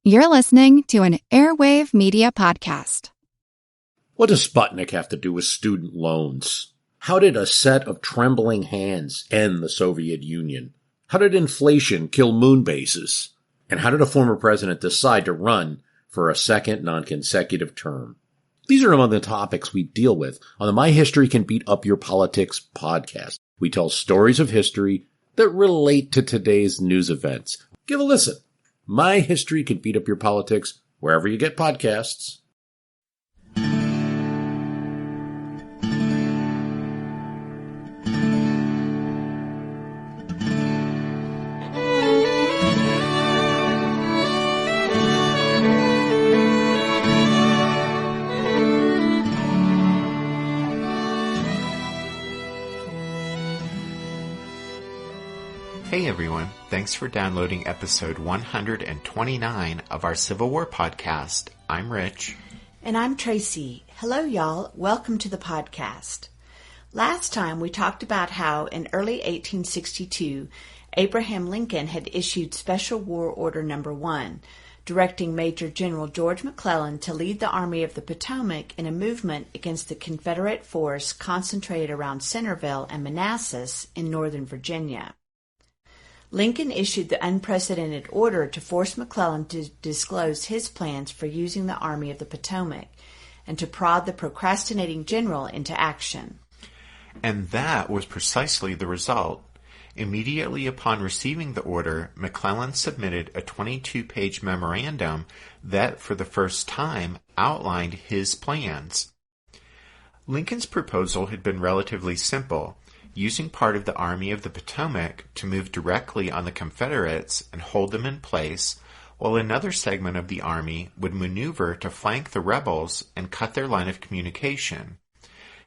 You're listening to an Airwave Media Podcast. What does Sputnik have to do with student loans? How did a set of trembling hands end the Soviet Union? How did inflation kill moon bases? And how did a former president decide to run for a second non-consecutive term? These are among the topics we deal with on the My History Can Beat Up Your Politics podcast. We tell stories of history that relate to today's news events. Give a listen. My History Can Beat Up Your Politics, wherever you get podcasts. Hey everyone, thanks for downloading episode 129 of our Civil War podcast. I'm Rich. And I'm Tracy. Hello y'all, welcome to the podcast. Last time we talked about how in early 1862, Abraham Lincoln had issued Special War Order No. 1, directing Major General George McClellan to lead the Army of the Potomac in a movement against the Confederate force concentrated around Centerville and Manassas in northern Virginia. Lincoln issued the unprecedented order to force McClellan to disclose his plans for using the Army of the Potomac and to prod the procrastinating general into action. And that was precisely the result. Immediately upon receiving the order, McClellan submitted a 22-page memorandum that, for the first time, outlined his plans. Lincoln's proposal had been relatively simple, using part of the Army of the Potomac to move directly on the Confederates and hold them in place, while another segment of the Army would maneuver to flank the rebels and cut their line of communication.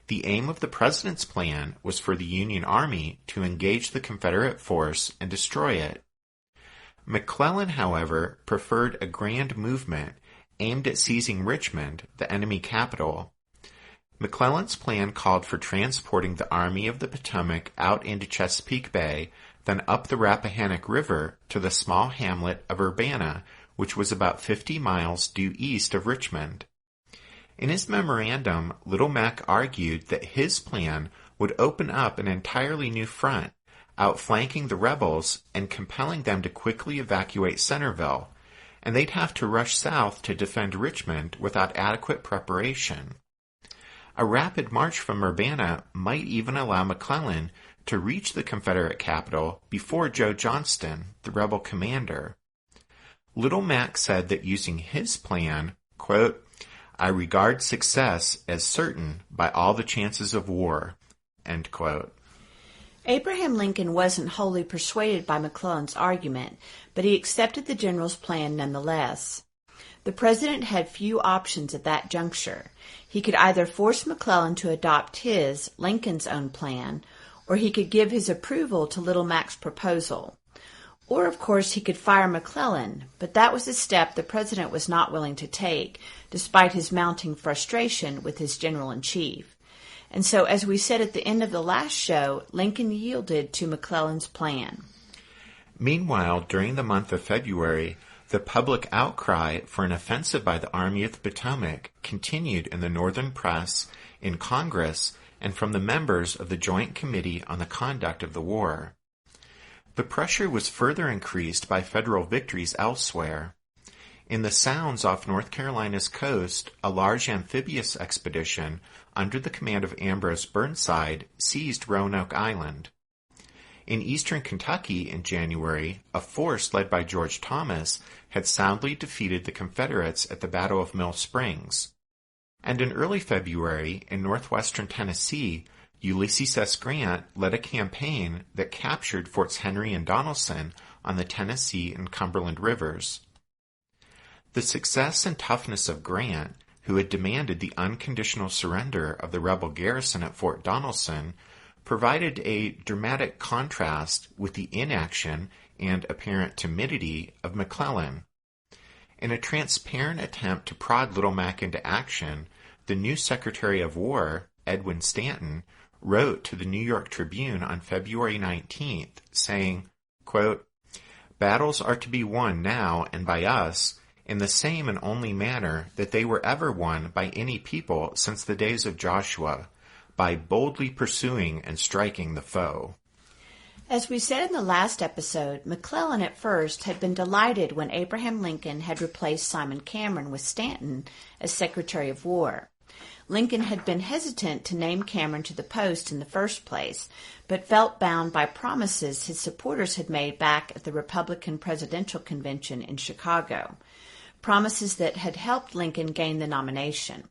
The aim of the President's plan was for the Union Army to engage the Confederate force and destroy it. McClellan, however, preferred a grand movement aimed at seizing Richmond, the enemy capital. McClellan's plan called for transporting the Army of the Potomac out into Chesapeake Bay, then up the Rappahannock River to the small hamlet of Urbana, which was about 50 miles due east of Richmond. In his memorandum, Little Mac argued that his plan would open up an entirely new front, outflanking the rebels and compelling them to quickly evacuate Centerville, and they'd have to rush south to defend Richmond without adequate preparation. A rapid march from Urbana might even allow McClellan to reach the Confederate capital before Joe Johnston, the rebel commander. Little Mac said that using his plan, quote, "I regard success as certain by all the chances of war," end quote. Abraham Lincoln wasn't wholly persuaded by McClellan's argument, but he accepted the general's plan nonetheless. The president had few options at that juncture. He could either force McClellan to adopt his, Lincoln's own plan, or he could give his approval to Little Mac's proposal. Or, of course, he could fire McClellan, but that was a step the president was not willing to take, despite his mounting frustration with his general-in-chief. And so, as we said at the end of the last show, Lincoln yielded to McClellan's plan. Meanwhile, during the month of February, the public outcry for an offensive by the Army of the Potomac continued in the Northern press, in Congress, and from the members of the Joint Committee on the Conduct of the War. The pressure was further increased by federal victories elsewhere. In the Sounds off North Carolina's coast, a large amphibious expedition under the command of Ambrose Burnside seized Roanoke Island. In eastern Kentucky in January, a force led by George Thomas had soundly defeated the Confederates at the Battle of Mill Springs. And in early February, in northwestern Tennessee, Ulysses S. Grant led a campaign that captured Forts Henry and Donelson on the Tennessee and Cumberland rivers. The success and toughness of Grant, who had demanded the unconditional surrender of the rebel garrison at Fort Donelson, provided a dramatic contrast with the inaction and apparent timidity of McClellan. In a transparent attempt to prod Little Mac into action, the new Secretary of War, Edwin Stanton, wrote to the New York Tribune on February 19th, saying, quote, "Battles are to be won now and by us in the same and only manner that they were ever won by any people since the days of Joshua, by boldly pursuing and striking the foe. As we said in the last episode, McClellan at first had been delighted when Abraham Lincoln had replaced Simon Cameron with Stanton as Secretary of War. Lincoln had been hesitant to name Cameron to the post in the first place, but felt bound by promises his supporters had made back at the Republican Presidential Convention in Chicago, promises that had helped Lincoln gain the nomination.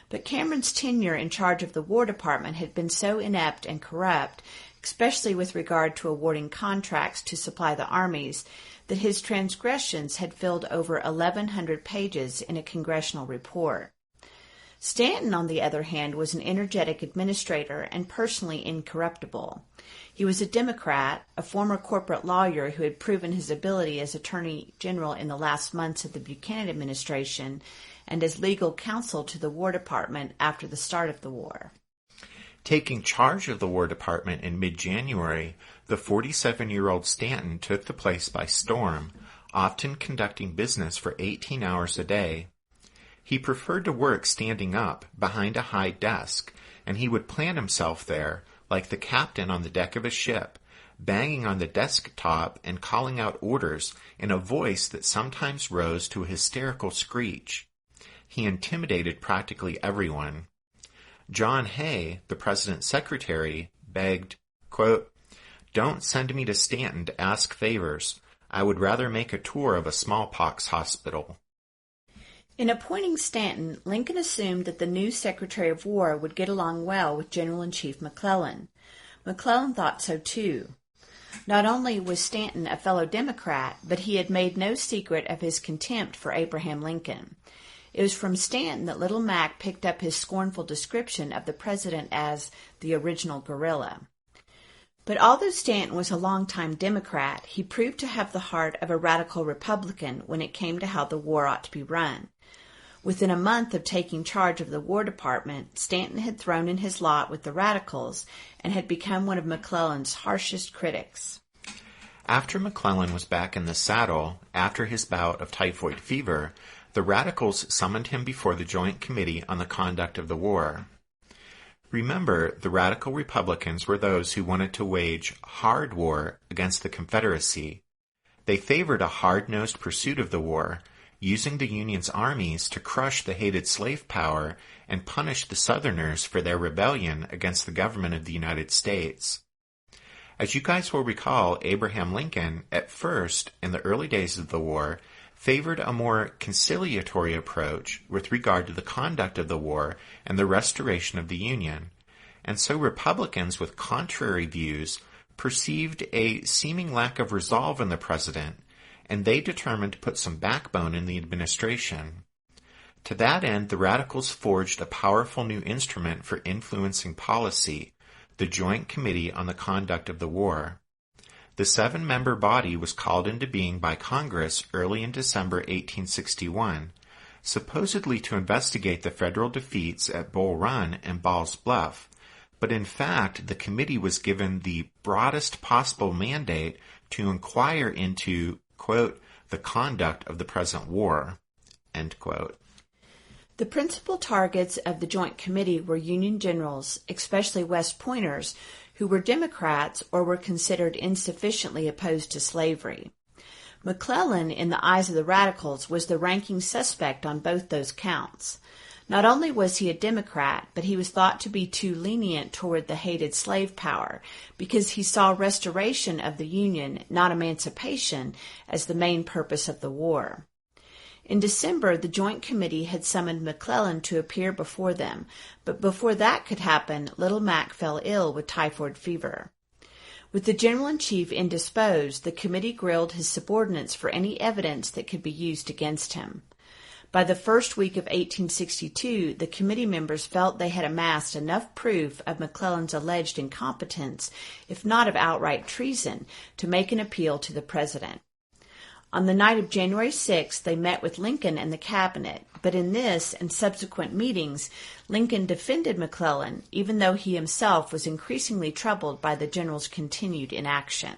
But Cameron's tenure in charge of the War Department had been so inept and corrupt, especially with regard to awarding contracts to supply the armies, that his transgressions had filled over 1,100 pages in a congressional report. Stanton, on the other hand, was an energetic administrator and personally incorruptible. He was a Democrat, a former corporate lawyer who had proven his ability as Attorney General in the last months of the Buchanan administration and as legal counsel to the War Department after the start of the war. Taking charge of the War Department in mid-January, the 47-year-old Stanton took the place by storm, often conducting business for 18 hours a day. He preferred to work standing up behind a high desk, and he would plant himself there, like the captain on the deck of a ship, banging on the desktop and calling out orders in a voice that sometimes rose to a hysterical screech. He intimidated practically everyone. John Hay, the president's secretary, begged, quote, "Don't send me to Stanton to ask favors. I would rather make a tour of a smallpox hospital." In appointing Stanton, Lincoln assumed that the new Secretary of War would get along well with General-in-Chief McClellan. McClellan thought so too. Not only was Stanton a fellow Democrat, but he had made no secret of his contempt for Abraham Lincoln. It was from Stanton that Little Mac picked up his scornful description of the president as the original guerrilla. But although Stanton was a longtime Democrat, he proved to have the heart of a radical Republican when it came to how the war ought to be run. Within a month of taking charge of the War Department, Stanton had thrown in his lot with the radicals and had become one of McClellan's harshest critics. After McClellan was back in the saddle, after his bout of typhoid fever, the radicals summoned him before the Joint Committee on the Conduct of the War. Remember, the radical Republicans were those who wanted to wage hard war against the Confederacy. They favored a hard-nosed pursuit of the war, using the Union's armies to crush the hated slave power and punish the Southerners for their rebellion against the government of the United States. As you guys will recall, Abraham Lincoln, at first, in the early days of the war, favored a more conciliatory approach with regard to the conduct of the war and the restoration of the Union, and so Republicans with contrary views perceived a seeming lack of resolve in the president, and they determined to put some backbone in the administration. To that end, the radicals forged a powerful new instrument for influencing policy, the Joint Committee on the Conduct of the War. The 7-member body was called into being by Congress early in December 1861, supposedly to investigate the federal defeats at Bull Run and Ball's Bluff, but in fact the committee was given the broadest possible mandate to inquire into, quote, the conduct of the present war, end quote. The principal targets of the Joint Committee were Union generals, especially West Pointers, who were Democrats or were considered insufficiently opposed to slavery. McClellan, in the eyes of the radicals, was the ranking suspect on both those counts. Not only was he a Democrat, but he was thought to be too lenient toward the hated slave power because he saw restoration of the Union, not emancipation, as the main purpose of the war. In December, the Joint Committee had summoned McClellan to appear before them, but before that could happen, Little Mac fell ill with typhoid fever. With the General-in-Chief indisposed, the committee grilled his subordinates for any evidence that could be used against him. By the first week of 1862, the committee members felt they had amassed enough proof of McClellan's alleged incompetence, if not of outright treason, to make an appeal to the president. On the night of January 6th, they met with Lincoln and the cabinet, but in this and subsequent meetings, Lincoln defended McClellan, even though he himself was increasingly troubled by the general's continued inaction.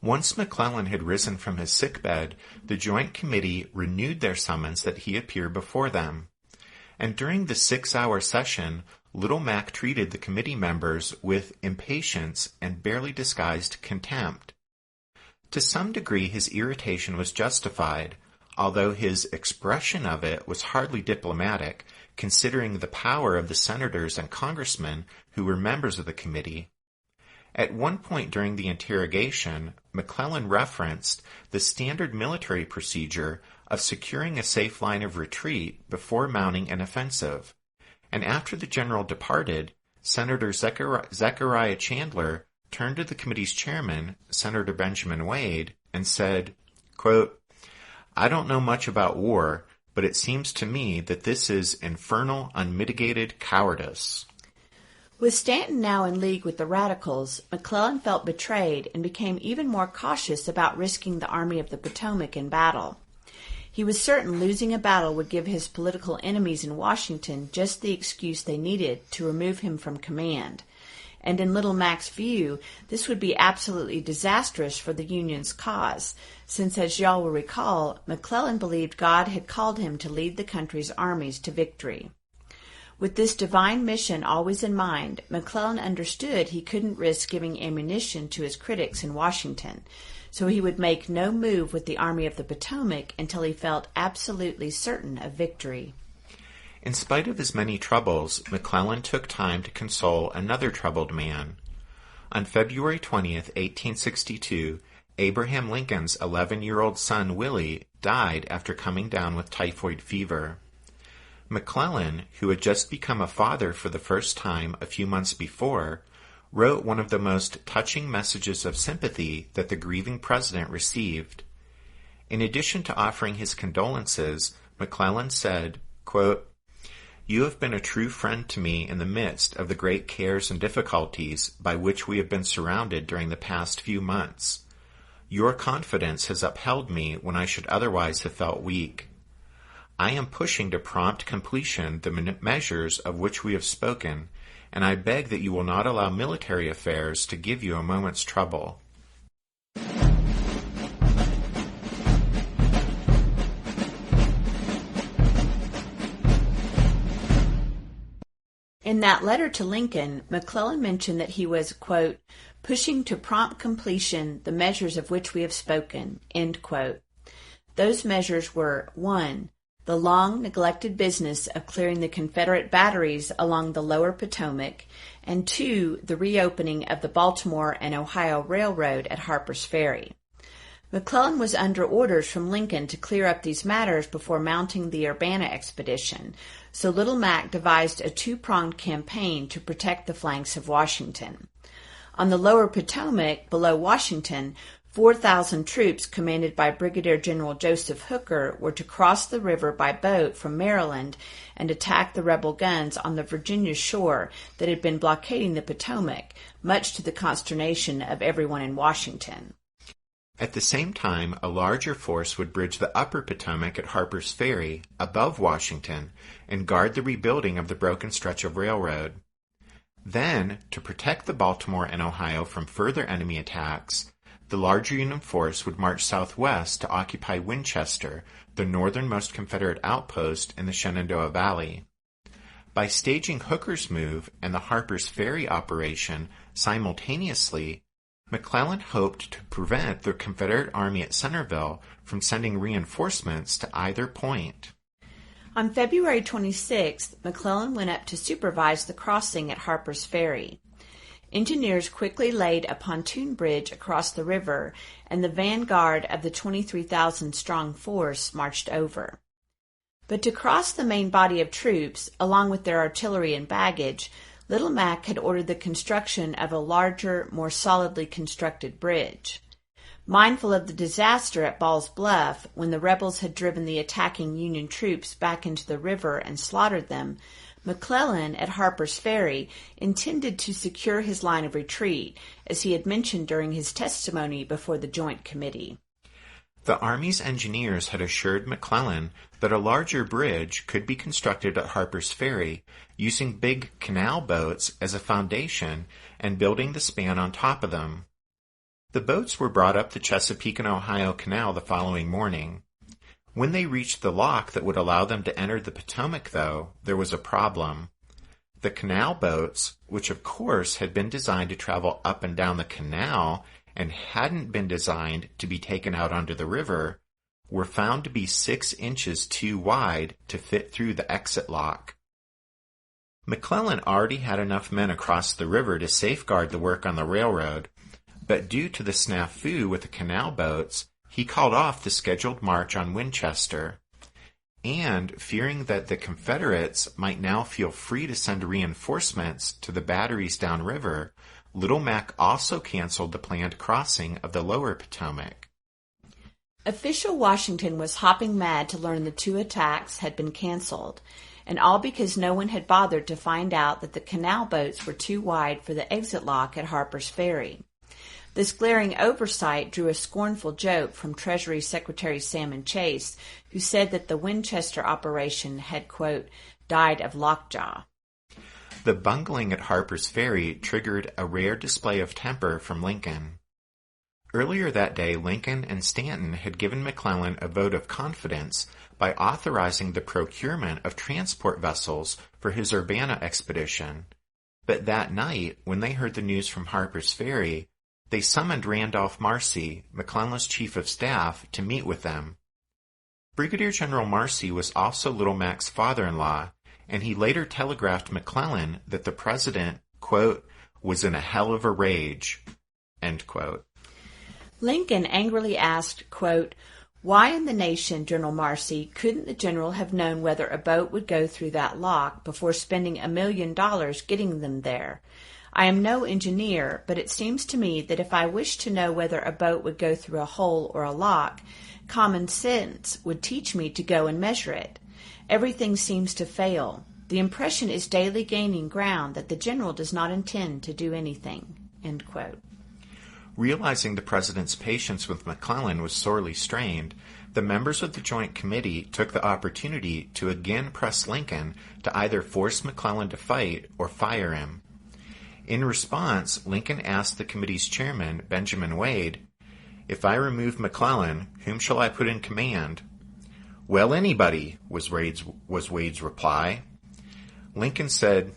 Once McClellan had risen from his sickbed, the Joint Committee renewed their summons that he appear before them. And during the 6-hour session, Little Mac treated the committee members with impatience and barely disguised contempt. To some degree his irritation was justified, although his expression of it was hardly diplomatic, considering the power of the senators and congressmen who were members of the committee. At one point during the interrogation, McClellan referenced the standard military procedure of securing a safe line of retreat before mounting an offensive, and after the general departed, Senator Zechariah Chandler turned to the committee's chairman, Senator Benjamin Wade, and said, quote, "I don't know much about war, but it seems to me that this is infernal, unmitigated cowardice." With Stanton now in league with the radicals, McClellan felt betrayed and became even more cautious about risking the Army of the Potomac in battle. He was certain losing a battle would give his political enemies in Washington just the excuse they needed to remove him from command. And in Little Mac's view, this would be absolutely disastrous for the Union's cause, since, as y'all will recall, McClellan believed God had called him to lead the country's armies to victory. With this divine mission always in mind, McClellan understood he couldn't risk giving ammunition to his critics in Washington, so he would make no move with the Army of the Potomac until he felt absolutely certain of victory. In spite of his many troubles, McClellan took time to console another troubled man. On February 20th, 1862, Abraham Lincoln's 11-year-old son Willie died after coming down with typhoid fever. McClellan, who had just become a father for the first time a few months before, wrote one of the most touching messages of sympathy that the grieving president received. In addition to offering his condolences, McClellan said, quote, "You have been a true friend to me in the midst of the great cares and difficulties by which we have been surrounded during the past few months. Your confidence has upheld me when I should otherwise have felt weak. I am pushing to prompt completion the measures of which we have spoken, and I beg that you will not allow military affairs to give you a moment's trouble." In that letter to Lincoln, McClellan mentioned that he was, quote, "pushing to prompt completion the measures of which we have spoken," end quote. Those measures were 1. The long neglected business of clearing the Confederate batteries along the lower Potomac, and 2. The reopening of the Baltimore and Ohio Railroad at Harper's Ferry. McClellan was under orders from Lincoln to clear up these matters before mounting the Urbana expedition, so Little Mac devised a two-pronged campaign to protect the flanks of Washington. On the lower Potomac, below Washington, 4,000 troops commanded by Brigadier General Joseph Hooker were to cross the river by boat from Maryland and attack the rebel guns on the Virginia shore that had been blockading the Potomac, much to the consternation of everyone in Washington. At the same time, a larger force would bridge the upper Potomac at Harper's Ferry, above Washington, and guard the rebuilding of the broken stretch of railroad. Then, to protect the Baltimore and Ohio from further enemy attacks, the larger Union force would march southwest to occupy Winchester, the northernmost Confederate outpost in the Shenandoah Valley. By staging Hooker's move and the Harper's Ferry operation simultaneously, McClellan hoped to prevent the Confederate Army at Centreville from sending reinforcements to either point. On February 26th, McClellan went up to supervise the crossing at Harper's Ferry. Engineers quickly laid a pontoon bridge across the river, and the vanguard of the 23,000-strong force marched over. But to cross the main body of troops, along with their artillery and baggage, Little Mac had ordered the construction of a larger, more solidly constructed bridge. Mindful of the disaster at Ball's Bluff, when the rebels had driven the attacking Union troops back into the river and slaughtered them, McClellan, at Harper's Ferry, intended to secure his line of retreat, as he had mentioned during his testimony before the Joint Committee. The Army's engineers had assured McClellan that a larger bridge could be constructed at Harper's Ferry using big canal boats as a foundation and building the span on top of them. The boats were brought up the Chesapeake and Ohio Canal the following morning. When they reached the lock that would allow them to enter the Potomac, though, there was a problem. The canal boats, which of course had been designed to travel up and down the canal and hadn't been designed to be taken out onto the river, were found to be 6 inches too wide to fit through the exit lock. McClellan already had enough men across the river to safeguard the work on the railroad, but due to the snafu with the canal boats, he called off the scheduled march on Winchester. And, fearing that the Confederates might now feel free to send reinforcements to the batteries downriver, Little Mac also canceled the planned crossing of the lower Potomac. Official Washington was hopping mad to learn the 2 attacks had been canceled, and all because no one had bothered to find out that the canal boats were too wide for the exit lock at Harper's Ferry. This glaring oversight drew a scornful joke from Treasury Secretary Salmon Chase, who said that the Winchester operation had, quote, died of lockjaw. The bungling at Harper's Ferry triggered a rare display of temper from Lincoln. Earlier that day, Lincoln and Stanton had given McClellan a vote of confidence by authorizing the procurement of transport vessels for his Urbana expedition. But that night, when they heard the news from Harper's Ferry, they summoned Randolph Marcy, McClellan's chief of staff, to meet with them. Brigadier General Marcy was also Little Mac's father-in-law, and he later telegraphed McClellan that the president, quote, was in a hell of a rage, end quote. Lincoln angrily asked, quote, why in the nation, General Marcy, couldn't the general have known whether a boat would go through that lock before spending $1 million getting them there? I am no engineer, but it seems to me that if I wished to know whether a boat would go through a hole or a lock, common sense would teach me to go and measure it. Everything seems to fail. The impression is daily gaining ground that the general does not intend to do anything, end quote. Realizing the president's patience with McClellan was sorely strained, the members of the Joint Committee took the opportunity to again press Lincoln to either force McClellan to fight or fire him. In response, Lincoln asked the committee's chairman, Benjamin Wade, if I remove McClellan, whom shall I put in command? Well, anybody, was Wade's reply. Lincoln said,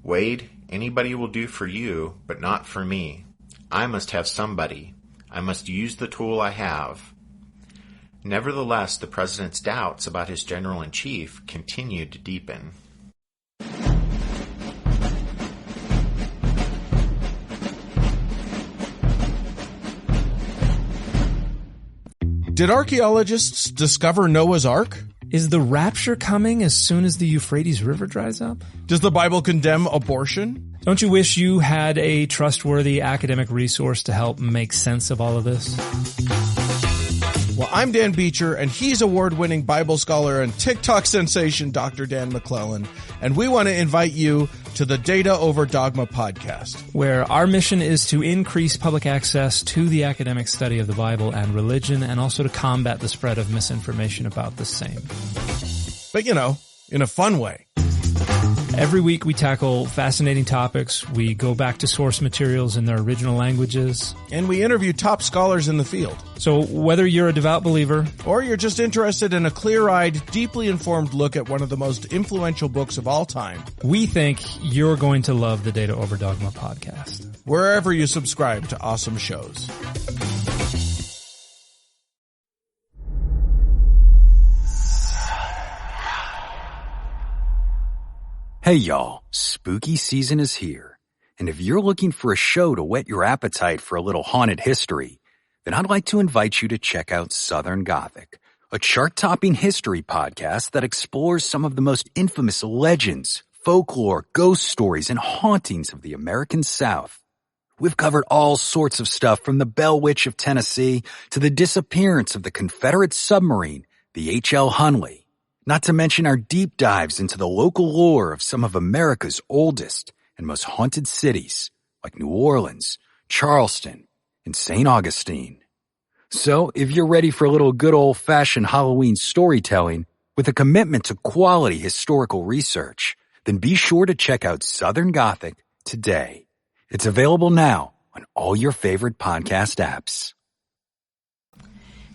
Wade, anybody will do for you, but not for me. I must have somebody. I must use the tool I have. Nevertheless, the president's doubts about his general-in-chief continued to deepen. Did archaeologists discover Noah's Ark? Is the rapture coming as soon as the Euphrates River dries up? Does the Bible condemn abortion? Don't you wish you had a trustworthy academic resource to help make sense of all of this? Well, I'm Dan Beecher, and he's award-winning Bible scholar and TikTok sensation Dr. Dan McClellan, and we want to invite you to the Data Over Dogma podcast, where our mission is to increase public access to the academic study of the Bible and religion, and also to combat the spread of misinformation about the same. But, in a fun way. Every week we tackle fascinating topics. We go back to source materials in their original languages. And we interview top scholars in the field. So whether you're a devout believer, or you're just interested in a clear-eyed, deeply informed look at one of the most influential books of all time, we think you're going to love the Data Over Dogma podcast. Wherever you subscribe to awesome shows. Hey y'all, spooky season is here, and if you're looking for a show to whet your appetite for a little haunted history, then I'd like to invite you to check out Southern Gothic, a chart-topping history podcast that explores some of the most infamous legends, folklore, ghost stories, and hauntings of the American South. We've covered all sorts of stuff from the Bell Witch of Tennessee to the disappearance of the Confederate submarine, the H.L. Hunley. Not to mention our deep dives into the local lore of some of America's oldest and most haunted cities, like New Orleans, Charleston, and St. Augustine. So, if you're ready for a little good old-fashioned Halloween storytelling with a commitment to quality historical research, then be sure to check out Southern Gothic today. It's available now on all your favorite podcast apps.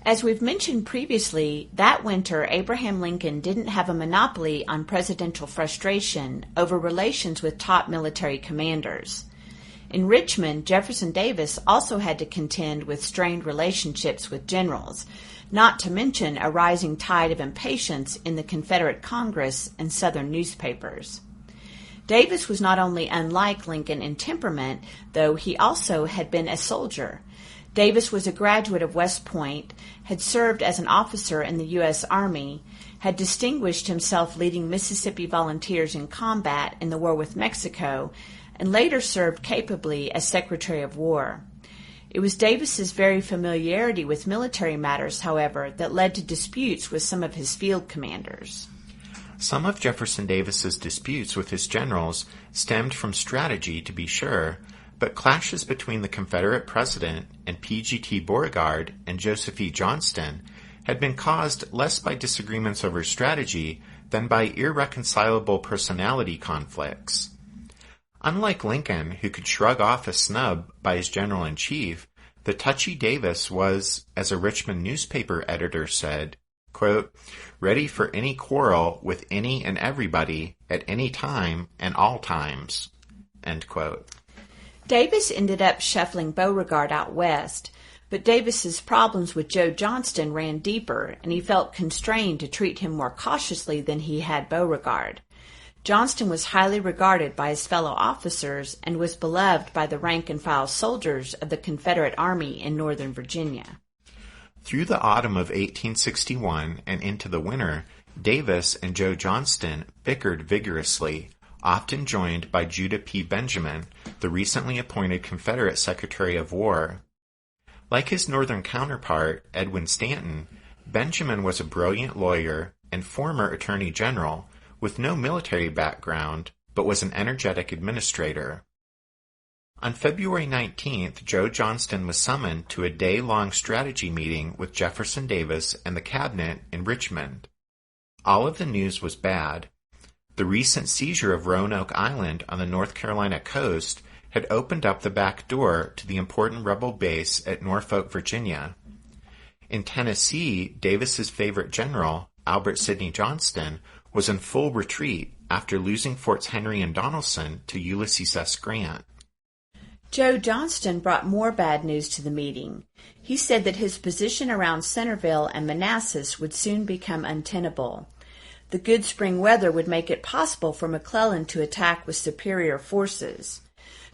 As we've mentioned previously, that winter Abraham Lincoln didn't have a monopoly on presidential frustration over relations with top military commanders. In Richmond, Jefferson Davis also had to contend with strained relationships with generals, not to mention a rising tide of impatience in the Confederate Congress and Southern newspapers. Davis was not only unlike Lincoln in temperament, though he also had been a soldier. Davis was a graduate of West Point, had served as an officer in the U.S. Army, had distinguished himself leading Mississippi volunteers in combat in the war with Mexico, and later served capably as Secretary of War. It was Davis's very familiarity with military matters, however, that led to disputes with some of his field commanders. Some of Jefferson Davis's disputes with his generals stemmed from strategy, to be sure, but clashes between the Confederate president and P.G.T. Beauregard and Joseph E. Johnston had been caused less by disagreements over strategy than by irreconcilable personality conflicts. Unlike Lincoln, who could shrug off a snub by his general-in-chief, the touchy Davis was, as a Richmond newspaper editor said, quote, ready for any quarrel with any and everybody at any time and all times, end quote. Davis ended up shuffling Beauregard out west, but Davis's problems with Joe Johnston ran deeper, and he felt constrained to treat him more cautiously than he had Beauregard. Johnston was highly regarded by his fellow officers and was beloved by the rank-and-file soldiers of the Confederate Army in Northern Virginia. Through the autumn of 1861 and into the winter, Davis and Joe Johnston bickered vigorously, often joined by Judah P. Benjamin, the recently appointed Confederate Secretary of War. Like his Northern counterpart, Edwin Stanton, Benjamin was a brilliant lawyer and former Attorney General with no military background, but was an energetic administrator. On February 19th, Joe Johnston was summoned to a day-long strategy meeting with Jefferson Davis and the cabinet in Richmond. All of the news was bad. The recent seizure of Roanoke Island on the North Carolina coast had opened up the back door to the important rebel base at Norfolk, Virginia. In Tennessee, Davis's favorite general, Albert Sidney Johnston, was in full retreat after losing Forts Henry and Donelson to Ulysses S. Grant. Joe Johnston brought more bad news to the meeting. He said that his position around Centerville and Manassas would soon become untenable. The good spring weather would make it possible for McClellan to attack with superior forces.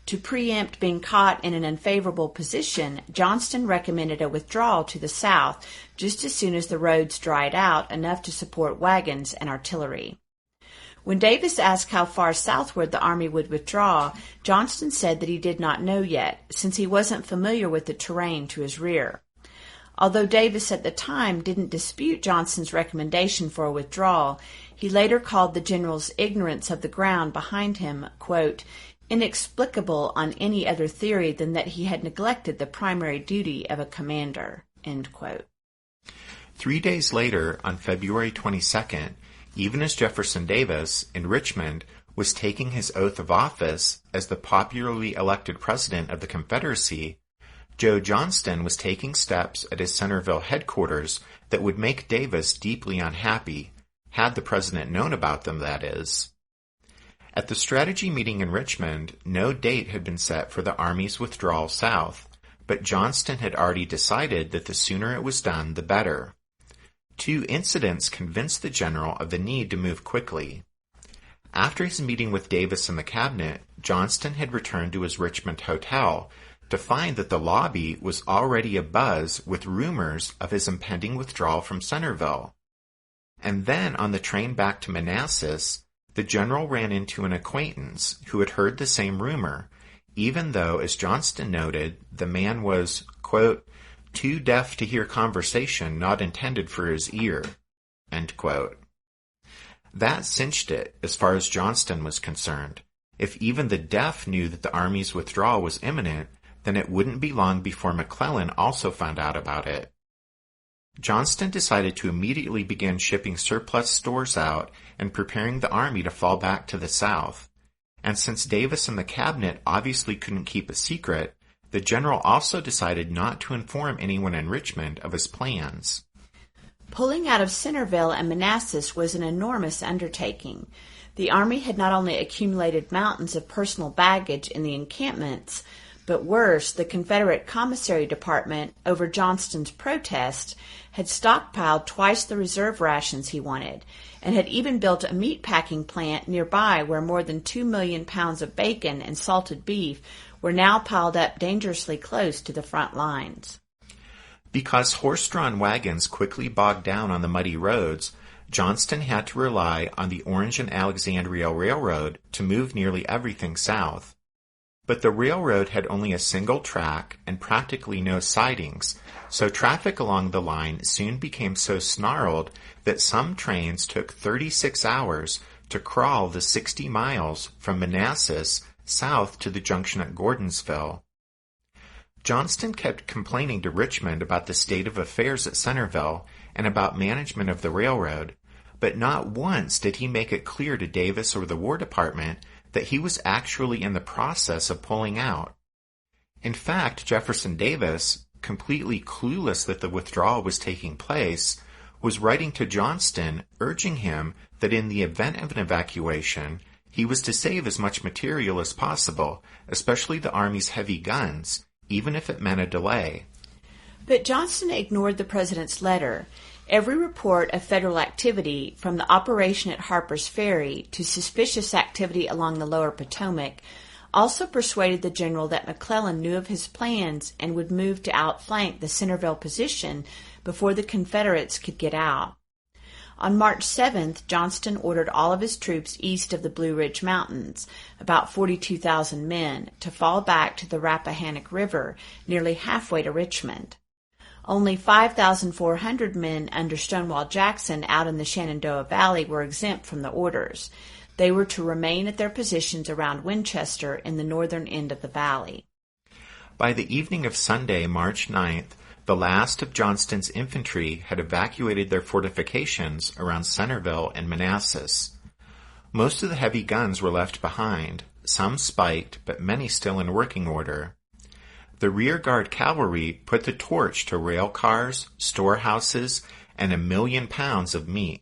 To preempt being caught in an unfavorable position, Johnston recommended a withdrawal to the south just as soon as the roads dried out enough to support wagons and artillery. When Davis asked how far southward the army would withdraw, Johnston said that he did not know yet, since he wasn't familiar with the terrain to his rear. Although Davis at the time didn't dispute Johnston's recommendation for a withdrawal, he later called the general's ignorance of the ground behind him, quote, inexplicable on any other theory than that he had neglected the primary duty of a commander, end quote. 3 days later, on February 22nd, even as Jefferson Davis, in Richmond, was taking his oath of office as the popularly elected president of the Confederacy, Joe Johnston was taking steps at his Centerville headquarters that would make Davis deeply unhappy, had the president known about them, that is. At the strategy meeting in Richmond, no date had been set for the Army's withdrawal south, but Johnston had already decided that the sooner it was done, the better. 2 incidents convinced the general of the need to move quickly. After his meeting with Davis and the cabinet, Johnston had returned to his Richmond hotel to find that the lobby was already abuzz with rumors of his impending withdrawal from Centerville. And then on the train back to Manassas, the general ran into an acquaintance who had heard the same rumor, even though, as Johnston noted, the man was, quote, too deaf to hear conversation not intended for his ear, end quote. That cinched it as far as Johnston was concerned. If even the deaf knew that the Army's withdrawal was imminent, then it wouldn't be long before McClellan also found out about it. Johnston decided to immediately begin shipping surplus stores out and preparing the Army to fall back to the south. And since Davis and the cabinet obviously couldn't keep a secret, The general also decided not to inform anyone in Richmond of his plans. Pulling out of Centerville and Manassas was an enormous undertaking. The army had not only accumulated mountains of personal baggage in the encampments, but worse, the Confederate Commissary Department, over Johnston's protest, had stockpiled twice the reserve rations he wanted, and had even built a meat-packing plant nearby where more than 2 million pounds of bacon and salted beef were now piled up dangerously close to the front lines. Because horse-drawn wagons quickly bogged down on the muddy roads, Johnston had to rely on the Orange and Alexandria Railroad to move nearly everything south. But the railroad had only a single track and practically no sidings, so traffic along the line soon became so snarled that some trains took 36 hours to crawl the 60 miles from Manassas south to the junction at Gordonsville. Johnston kept complaining to Richmond about the state of affairs at Centerville and about management of the railroad, but not once did he make it clear to Davis or the War Department that he was actually in the process of pulling out. In fact, Jefferson Davis, completely clueless that the withdrawal was taking place, was writing to Johnston urging him that in the event of an evacuation, he was to save as much material as possible, especially the Army's heavy guns, even if it meant a delay. But Johnston ignored the president's letter. Every report of federal activity, from the operation at Harper's Ferry to suspicious activity along the lower Potomac, also persuaded the general that McClellan knew of his plans and would move to outflank the Centerville position before the Confederates could get out. On March 7th, Johnston ordered all of his troops east of the Blue Ridge Mountains, about 42,000 men, to fall back to the Rappahannock River, nearly halfway to Richmond. Only 5,400 men under Stonewall Jackson out in the Shenandoah Valley were exempt from the orders. They were to remain at their positions around Winchester in the northern end of the valley. By the evening of Sunday, March 9th, the last of Johnston's infantry had evacuated their fortifications around Centerville and Manassas. Most of the heavy guns were left behind, some spiked, but many still in working order. The rearguard cavalry put the torch to rail cars, storehouses, and 1 million pounds of meat.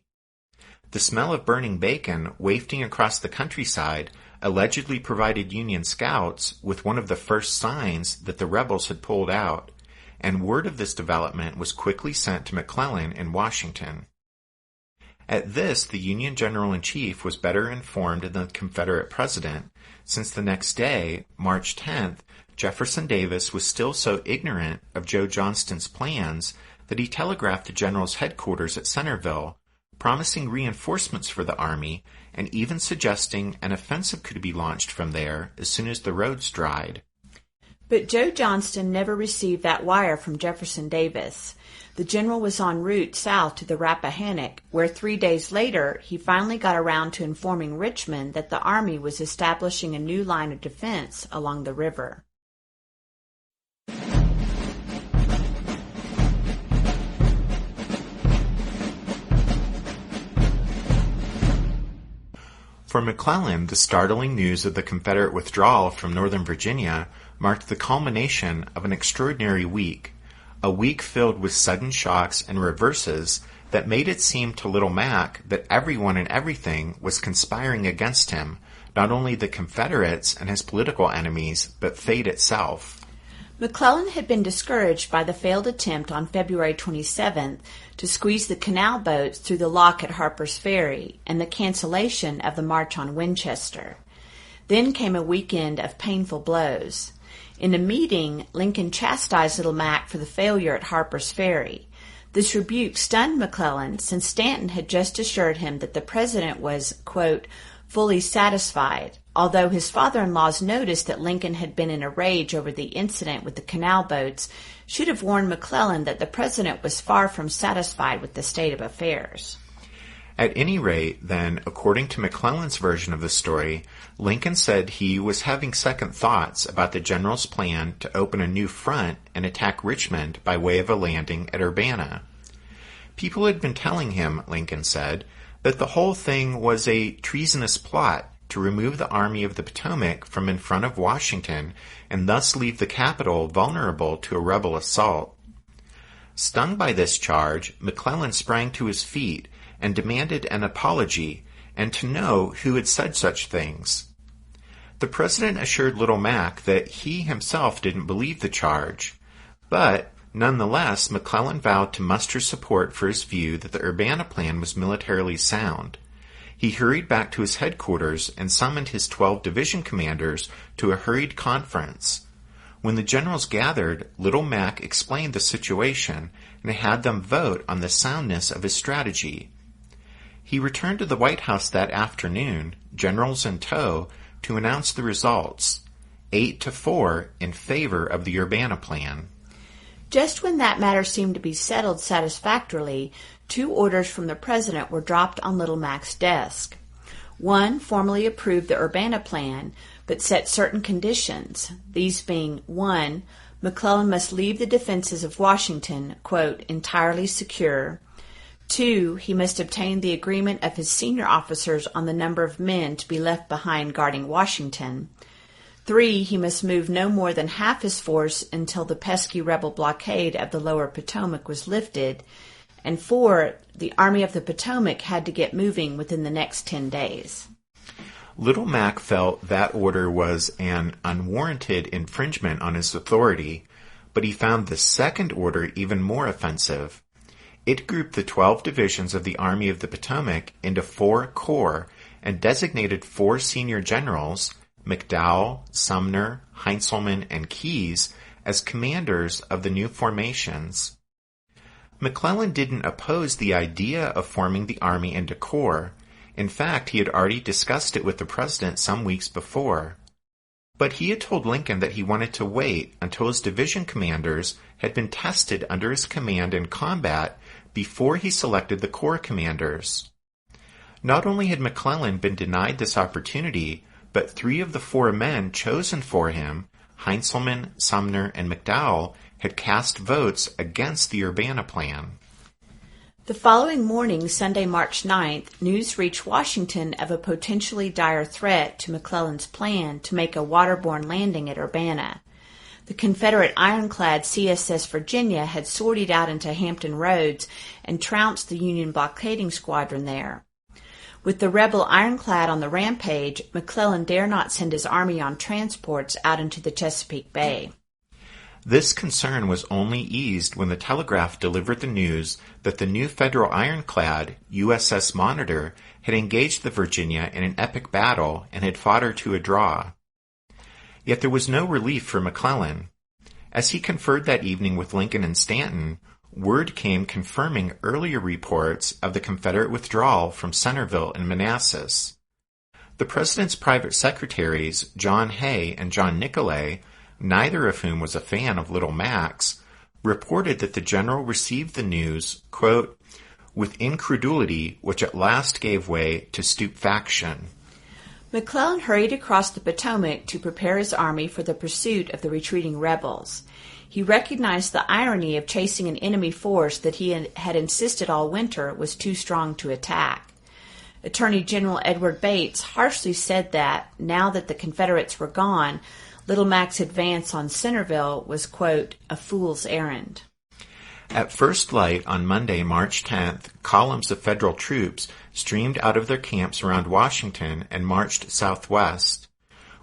The smell of burning bacon wafting across the countryside allegedly provided Union scouts with one of the first signs that the rebels had pulled out, and word of this development was quickly sent to McClellan in Washington. At this, the Union General-in-Chief was better informed than the Confederate President, since the next day, March 10th, Jefferson Davis was still so ignorant of Joe Johnston's plans that he telegraphed the general's headquarters at Centerville, promising reinforcements for the army and even suggesting an offensive could be launched from there as soon as the roads dried. But Joe Johnston never received that wire from Jefferson Davis. The general was en route south to the Rappahannock, where 3 days later he finally got around to informing Richmond that the army was establishing a new line of defense along the river. For McClellan, the startling news of the Confederate withdrawal from Northern Virginia marked the culmination of an extraordinary week, a week filled with sudden shocks and reverses that made it seem to Little Mac that everyone and everything was conspiring against him, not only the Confederates and his political enemies, but fate itself. McClellan had been discouraged by the failed attempt on February 27th to squeeze the canal boats through the lock at Harper's Ferry and the cancellation of the march on Winchester. Then came a weekend of painful blows. In a meeting, Lincoln chastised Little Mac for the failure at Harper's Ferry. This rebuke stunned McClellan, since Stanton had just assured him that the president was, quote, fully satisfied, although his father-in-law's notice that Lincoln had been in a rage over the incident with the canal boats should have warned McClellan that the president was far from satisfied with the state of affairs. At any rate, then, according to McClellan's version of the story, Lincoln said he was having second thoughts about the general's plan to open a new front and attack Richmond by way of a landing at Urbana. People had been telling him, Lincoln said, that the whole thing was a treasonous plot to remove the Army of the Potomac from in front of Washington and thus leave the capital vulnerable to a rebel assault. Stung by this charge, McClellan sprang to his feet and demanded an apology and to know who had said such things. The president assured Little Mac that he himself didn't believe the charge, but nonetheless, McClellan vowed to muster support for his view that the Urbana plan was militarily sound. He hurried back to his headquarters and summoned his 12 division commanders to a hurried conference. When the generals gathered, Little Mac explained the situation and had them vote on the soundness of his strategy. He returned to the White House that afternoon, generals in tow, to announce the results, 8-4 in favor of the Urbana plan. Just when that matter seemed to be settled satisfactorily, 2 orders from the president were dropped on Little Mac's desk. One formally approved the Urbana plan, but set certain conditions, these being, 1, McClellan must leave the defenses of Washington, quote, entirely secure. 2, he must obtain the agreement of his senior officers on the number of men to be left behind guarding Washington. 3, he must move no more than half his force until the pesky rebel blockade of the lower Potomac was lifted. And 4, the Army of the Potomac had to get moving within the next 10 days. Little Mac felt that order was an unwarranted infringement on his authority, but he found the second order even more offensive. It grouped the 12 divisions of the Army of the Potomac into 4 corps and designated 4 senior generals, McDowell, Sumner, Heintzelman, and Keyes, as commanders of the new formations. McClellan didn't oppose the idea of forming the army into corps. In fact, he had already discussed it with the president some weeks before. But he had told Lincoln that he wanted to wait until his division commanders had been tested under his command in combat before he selected the corps commanders. Not only had McClellan been denied this opportunity, but 3 of the 4 men chosen for him, Heintzelman, Sumner, and McDowell, had cast votes against the Urbana plan. The following morning, Sunday, March 9th, news reached Washington of a potentially dire threat to McClellan's plan to make a waterborne landing at Urbana. The Confederate ironclad CSS Virginia had sortied out into Hampton Roads and trounced the Union blockading squadron there. With the rebel ironclad on the rampage, McClellan dare not send his army on transports out into the Chesapeake Bay. This concern was only eased when the telegraph delivered the news that the new Federal ironclad, USS Monitor, had engaged the Virginia in an epic battle and had fought her to a draw. Yet there was no relief for McClellan. As he conferred that evening with Lincoln and Stanton, word came confirming earlier reports of the Confederate withdrawal from Centreville and Manassas. The president's private secretaries, John Hay and John Nicolay, neither of whom was a fan of Little Mac's, reported that the general received the news, quote, with incredulity which at last gave way to stupefaction. McClellan hurried across the Potomac to prepare his army for the pursuit of the retreating rebels. He recognized the irony of chasing an enemy force that he had insisted all winter was too strong to attack. Attorney General Edward Bates harshly said that, now that the Confederates were gone, Little Mac's advance on Centreville was, quote, a fool's errand. At first light on Monday, March 10th, columns of Federal troops streamed out of their camps around Washington and marched southwest.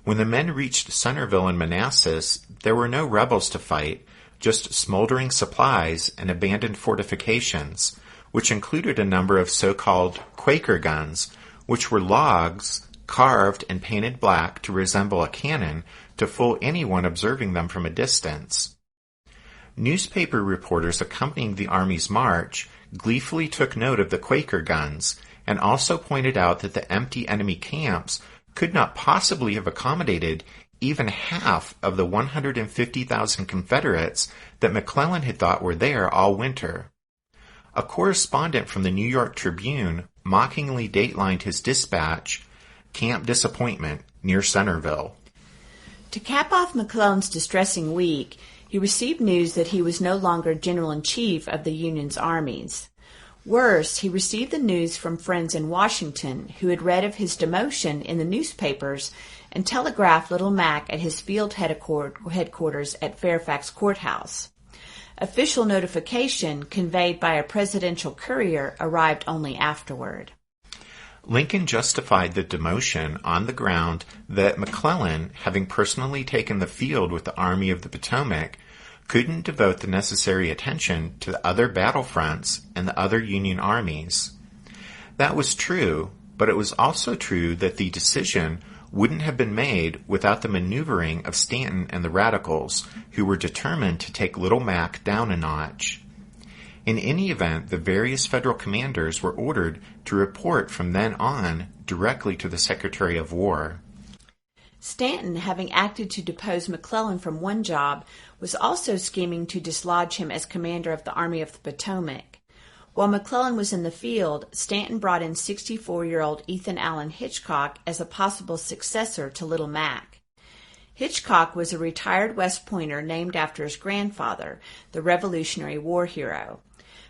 When the men reached Centreville and Manassas, there were no rebels to fight, just smoldering supplies and abandoned fortifications, which included a number of so-called Quaker guns, which were logs carved and painted black to resemble a cannon to fool anyone observing them from a distance. Newspaper reporters accompanying the Army's march gleefully took note of the Quaker guns and also pointed out that the empty enemy camps could not possibly have accommodated even half of the 150,000 Confederates that McClellan had thought were there all winter. A correspondent from the New York Tribune mockingly datelined his dispatch, Camp Disappointment, near Centreville. To cap off McClellan's distressing week, he received news that he was no longer general-in-chief of the Union's armies. Worse, he received the news from friends in Washington who had read of his demotion in the newspapers and telegraphed Little Mac at his field headquarters at Fairfax Courthouse. Official notification, conveyed by a presidential courier, arrived only afterward. Lincoln justified the demotion on the ground that McClellan, having personally taken the field with the Army of the Potomac, couldn't devote the necessary attention to the other battlefronts and the other Union armies. That was true, but it was also true that the decision wouldn't have been made without the maneuvering of Stanton and the Radicals, who were determined to take Little Mac down a notch. In any event, the various federal commanders were ordered to report from then on directly to the Secretary of War. Stanton, having acted to depose McClellan from one job, was also scheming to dislodge him as commander of the Army of the Potomac. While McClellan was in the field, Stanton brought in 64-year-old Ethan Allen Hitchcock as a possible successor to Little Mac. Hitchcock was a retired West Pointer named after his grandfather, the Revolutionary War hero.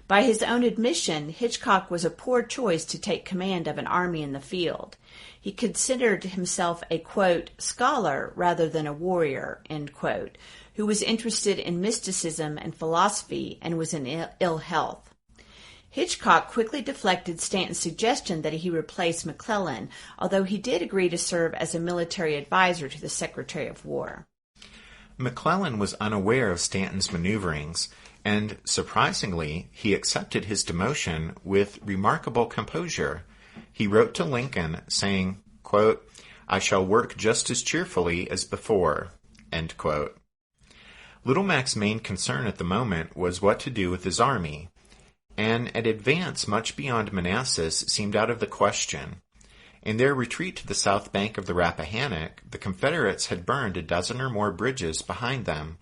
By his own admission, Hitchcock was a poor choice to take command of an army in the field. He considered himself a, quote, scholar rather than a warrior, end quote, who was interested in mysticism and philosophy and was in ill health. Hitchcock quickly deflected Stanton's suggestion that he replace McClellan, although he did agree to serve as a military advisor to the Secretary of War. McClellan was unaware of Stanton's maneuverings, and, surprisingly, he accepted his demotion with remarkable composure. He wrote to Lincoln, saying, quote, "I shall work just as cheerfully as before," end quote. Little Mac's main concern at the moment was what to do with his army, and an advance much beyond Manassas seemed out of the question. In their retreat to the south bank of the Rappahannock, the Confederates had burned a dozen or more bridges behind them,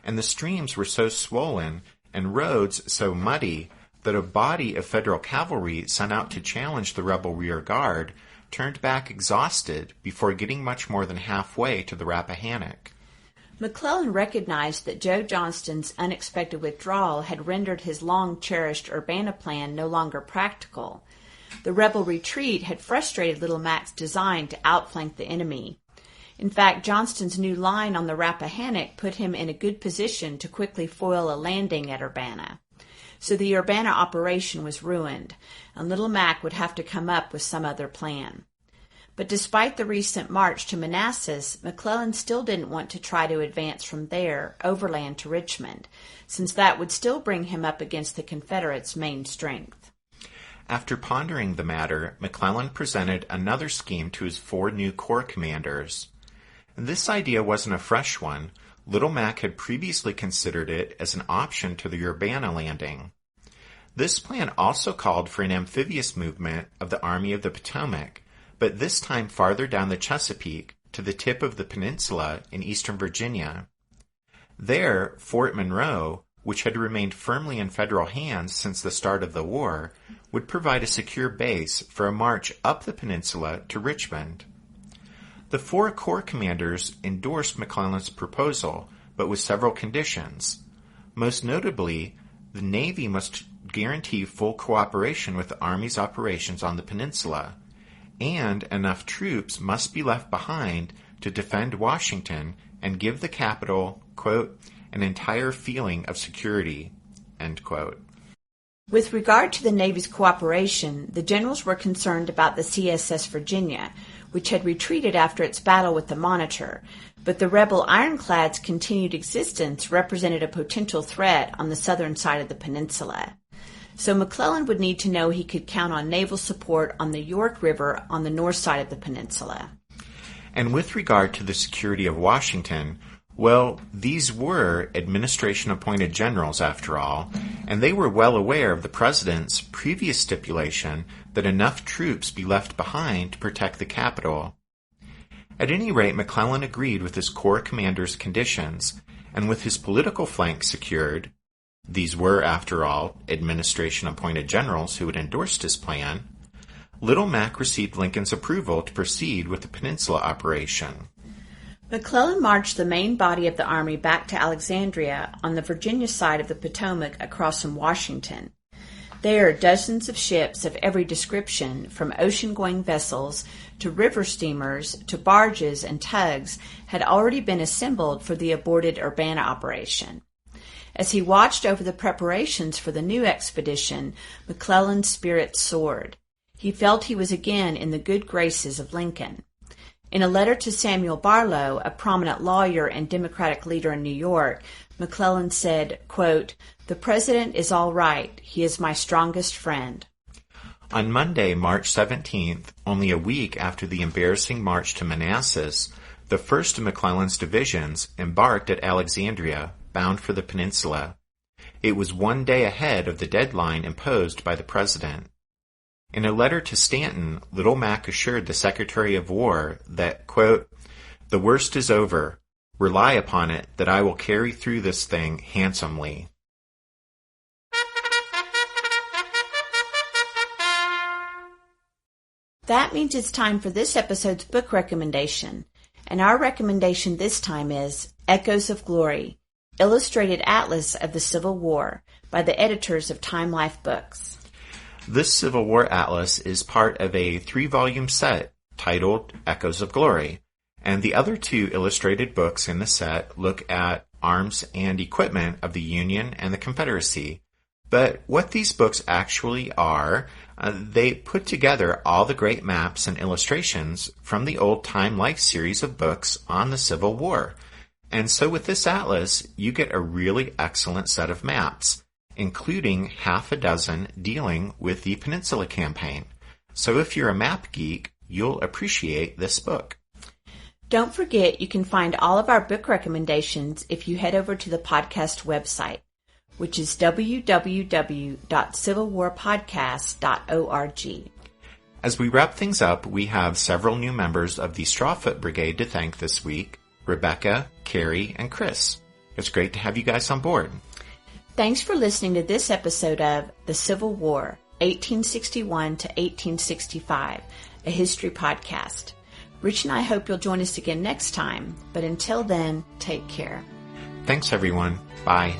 and the streams were so swollen and roads so muddy that a body of Federal cavalry sent out to challenge the rebel rear guard turned back exhausted before getting much more than halfway to the Rappahannock. McClellan recognized that Joe Johnston's unexpected withdrawal had rendered his long-cherished Urbana plan no longer practical. The rebel retreat had frustrated Little Mac's design to outflank the enemy. In fact, Johnston's new line on the Rappahannock put him in a good position to quickly foil a landing at Urbana. So the Urbana operation was ruined, and Little Mac would have to come up with some other plan. But despite the recent march to Manassas, McClellan still didn't want to try to advance from there overland to Richmond, since that would still bring him up against the Confederates' main strength. After pondering the matter, McClellan presented another scheme to his 4 new corps commanders. This idea wasn't a fresh one. Little Mac had previously considered it as an option to the Urbana landing. This plan also called for an amphibious movement of the Army of the Potomac, but this time farther down the Chesapeake to the tip of the peninsula in eastern Virginia. There, Fort Monroe, which had remained firmly in federal hands since the start of the war, would provide a secure base for a march up the peninsula to Richmond. The 4 corps commanders endorsed McClellan's proposal, but with several conditions. Most notably, the Navy must guarantee full cooperation with the Army's operations on the peninsula, and enough troops must be left behind to defend Washington and give the capital, quote, an entire feeling of security, end quote. With regard to the Navy's cooperation, the generals were concerned about the CSS Virginia, which had retreated after its battle with the Monitor, but the rebel ironclad's continued existence represented a potential threat on the southern side of the peninsula. So McClellan would need to know he could count on naval support on the York River on the north side of the peninsula. And with regard to the security of Washington, well, these were administration-appointed generals, after all, and they were well aware of the president's previous stipulation that enough troops be left behind to protect the capital. At any rate, McClellan agreed with his corps commander's conditions, and with his political flank secured, these were, after all, administration-appointed generals who had endorsed his plan, Little Mac received Lincoln's approval to proceed with the Peninsula operation. McClellan marched the main body of the army back to Alexandria on the Virginia side of the Potomac across from Washington. There, dozens of ships of every description, from ocean-going vessels to river steamers to barges and tugs, had already been assembled for the aborted Urbana operation. As he watched over the preparations for the new expedition, McClellan's spirits soared. He felt he was again in the good graces of Lincoln. In a letter to Samuel Barlow, a prominent lawyer and Democratic leader in New York, McClellan said, quote, "The President is all right. He is my strongest friend." On Monday, March 17th, only a week after the embarrassing march to Manassas, the first of McClellan's divisions embarked at Alexandria, bound for the Peninsula. It was one day ahead of the deadline imposed by the President. In a letter to Stanton, Little Mac assured the Secretary of War that, quote, "The worst is over. Rely upon it that I will carry through this thing handsomely." That means it's time for this episode's book recommendation. And our recommendation this time is Echoes of Glory, Illustrated Atlas of the Civil War by the editors of Time Life Books. This Civil War Atlas is part of a 3-volume set titled Echoes of Glory, and the other 2 illustrated books in the set look at arms and equipment of the Union and the Confederacy. But what these books actually are, they put together all the great maps and illustrations from the old Time Life series of books on the Civil War. And so with this atlas, you get a really excellent set of maps, including half a dozen dealing with the Peninsula Campaign. So if you're a map geek, you'll appreciate this book. Don't forget you can find all of our book recommendations if you head over to the podcast website, which is www.civilwarpodcast.org. As we wrap things up, we have several new members of the Strawfoot Brigade to thank this week: Rebecca, Carrie, and Chris. It's great to have you guys on board. Thanks for listening to this episode of The Civil War, 1861 to 1865, a history podcast. Rich and I hope you'll join us again next time, but until then, take care. Thanks, everyone. Bye.